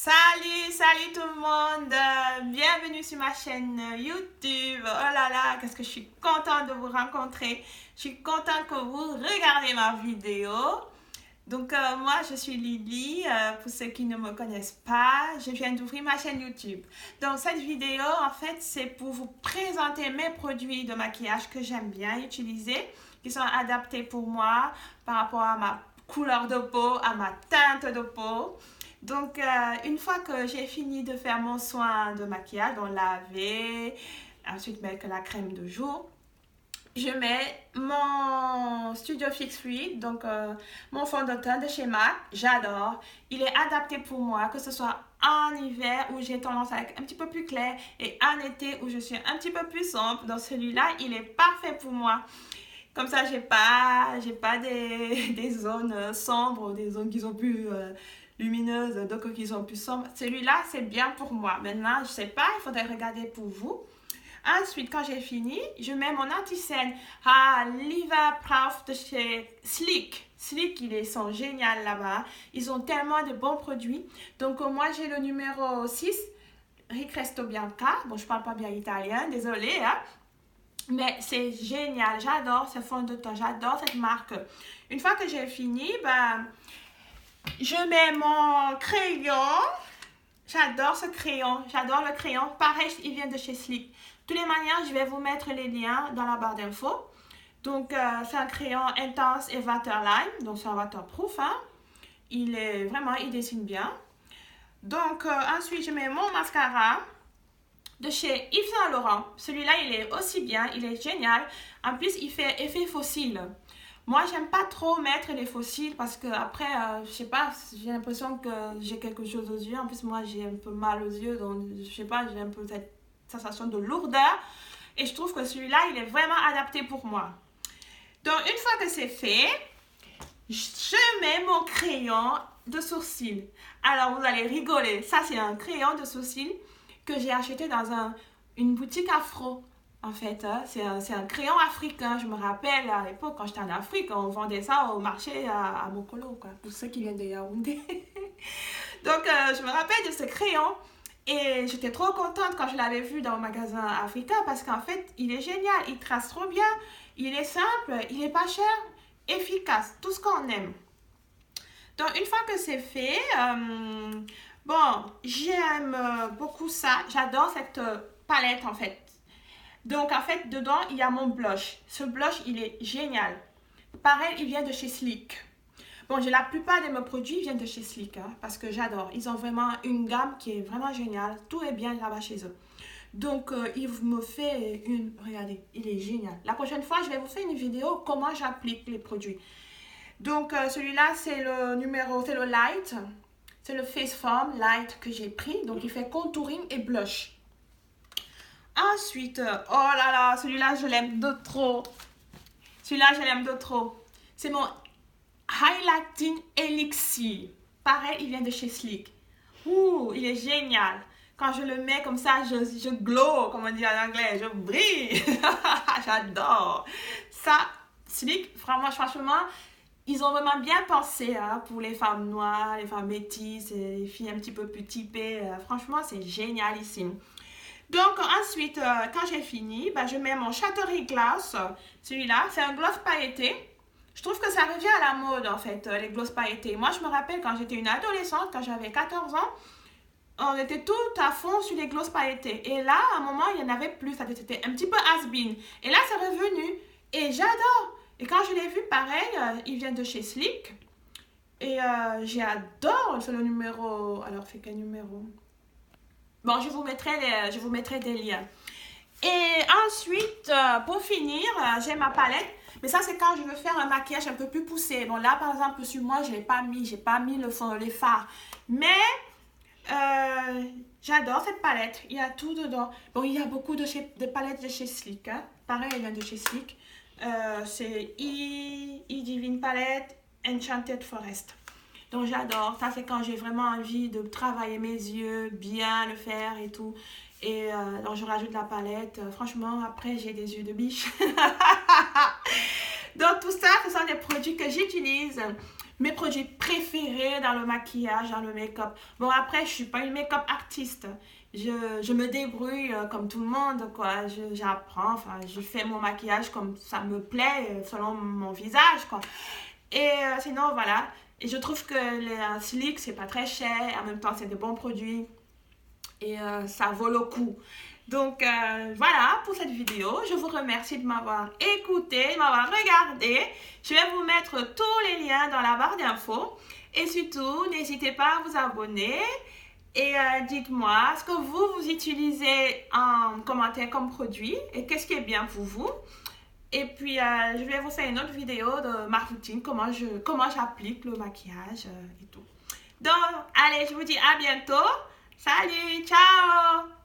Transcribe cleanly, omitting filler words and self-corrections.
Salut tout le monde, bienvenue sur ma chaîne YouTube. Oh là là, qu'est-ce que je suis contente de vous rencontrer. Je suis contente que vous regardez ma vidéo. Donc moi je suis Lily, pour ceux qui ne me connaissent pas, je viens d'ouvrir ma chaîne YouTube. Donc cette vidéo en fait c'est pour vous présenter mes produits de maquillage que j'aime bien utiliser, qui sont adaptés pour moi par rapport à ma couleur de peau, à ma teinte de peau. Donc, une fois que j'ai fini de faire mon soin de maquillage, donc laver, ensuite mettre la crème de jour, je mets mon Studio Fix Fluid, donc mon fond de teint de chez MAC. J'adore. Il est adapté pour moi, que ce soit en hiver où j'ai tendance à être un petit peu plus clair et en été où je suis un petit peu plus sombre. Donc celui-là, il est parfait pour moi. Comme ça, j'ai pas des zones sombres, des zones qui sont plus lumineuses, d'autres qui sont plus sombres. Celui-là, c'est bien pour moi. Maintenant, je sais pas, il faudrait regarder pour vous. Ensuite, quand j'ai fini, je mets mon anti-cerne à Liva Prof de chez Sleek. Sleek, ils sont géniaux là-bas. Ils ont tellement de bons produits. Donc, moi, j'ai le numéro 6, Ricresto Bianca. Bon, je parle pas bien italien, désolée, hein. Mais c'est génial, j'adore ce fond de teint, j'adore cette marque. Une fois que j'ai fini, ben, je mets mon crayon. J'adore ce crayon, j'adore le crayon. Pareil, il vient de chez Sleek. De toutes les manières, je vais vous mettre les liens dans la barre d'infos. Donc, c'est un crayon intense et waterline, donc c'est un waterproof. Hein. Il dessine bien. Donc, ensuite, je mets mon mascara de chez Yves Saint Laurent. Celui-là, il est aussi bien, il est génial. En plus, il fait effet fossile. Moi, j'aime pas trop mettre les fossiles parce que après, je sais pas, j'ai l'impression que j'ai quelque chose aux yeux. En plus, moi, j'ai un peu mal aux yeux, donc je sais pas, j'ai un peu cette sensation de lourdeur. Et je trouve que celui-là, il est vraiment adapté pour moi. Donc, une fois que c'est fait, je mets mon crayon de sourcil. Alors, vous allez rigoler. Ça, c'est un crayon de sourcil que j'ai acheté dans une boutique afro. En fait, hein, c'est un crayon africain. Je me rappelle à l'époque, quand j'étais en Afrique, on vendait ça au marché à Mokolo, quoi, pour ceux qui viennent de Yaoundé. Donc, je me rappelle de ce crayon et j'étais trop contente quand je l'avais vu dans le magasin africain parce qu'en fait, il est génial, il trace trop bien, il est simple, il est pas cher, efficace, tout ce qu'on aime. Donc, une fois que c'est fait, bon, j'aime beaucoup ça. J'adore cette palette en fait. Donc en fait, dedans, il y a mon blush. Ce blush, il est génial. Pareil, il vient de chez Sleek. Bon, la plupart de mes produits viennent de chez Sleek, hein, parce que j'adore. Ils ont vraiment une gamme qui est vraiment géniale. Tout est bien là-bas chez eux. Donc, il me fait regardez, il est génial. La prochaine fois, je vais vous faire une vidéo comment j'applique les produits. Donc, celui-là, c'est le Light. C'est le Face Foam Light que j'ai pris. Donc, il fait contouring et blush. Ensuite, oh là là, celui-là, je l'aime de trop. Celui-là, je l'aime de trop. C'est mon Highlighting Elixir. Pareil, il vient de chez Sleek. Ouh, il est génial. Quand je le mets comme ça, je glow, comme on dit en anglais. Je brille. J'adore. Ça, Sleek, franchement, ils ont vraiment bien pensé hein, pour les femmes noires, les femmes métisses, les filles un petit peu plus typées. Franchement, c'est génialissime. Donc ensuite, quand j'ai fini, ben, je mets mon Chattery Gloss. Celui-là, c'est un gloss pailleté. Je trouve que ça revient à la mode en fait, les gloss pailletés. Moi, je me rappelle quand j'étais une adolescente, quand j'avais 14 ans, on était tout à fond sur les gloss pailletés. Et là, à un moment, il n'y en avait plus. Ça c'était un petit peu has-been. Et là, c'est revenu. Et j'adore. Et quand je l'ai vu, pareil, il vient de chez Sleek. Et j'adore. C'est le numéro... Alors, c'est quel numéro? Bon, je vous mettrai des liens. Et ensuite, pour finir, j'ai ma palette. Mais ça, c'est quand je veux faire un maquillage un peu plus poussé. Bon, là, par exemple, sur moi, je n'ai pas mis. J'ai pas mis le fond, les fards. Mais, j'adore cette palette. Il y a tout dedans. Bon, il y a beaucoup de palettes de chez Sleek. Hein. Pareil, il y a de chez Sleek. C'est E-Divine Palette Enchanted Forest. Donc j'adore, ça c'est quand j'ai vraiment envie de travailler mes yeux, bien le faire et tout. Et donc je rajoute la palette, franchement après j'ai des yeux de biche. Donc tout ça, ce sont des produits que j'utilise mes produits préférés dans le maquillage, dans le make-up. Bon, après, je suis pas une make-up artiste. Je me débrouille comme tout le monde, quoi. J'apprends, enfin, je fais mon maquillage comme ça me plaît, selon mon visage, quoi. Et sinon, voilà. Et je trouve que les Slick, c'est pas très cher. En même temps, c'est des bons produits. Et ça vaut le coup. Donc voilà pour cette vidéo. Je vous remercie de m'avoir écouté, de m'avoir regardé. Je vais vous mettre tous les liens dans la barre d'infos. Et surtout, n'hésitez pas à vous abonner. Et dites-moi ce que vous utilisez en commentaire comme produit et qu'est-ce qui est bien pour vous. Et puis, je vais vous faire une autre vidéo de ma routine, comment j'applique le maquillage et tout. Donc, allez, je vous dis à bientôt. Salut, ciao!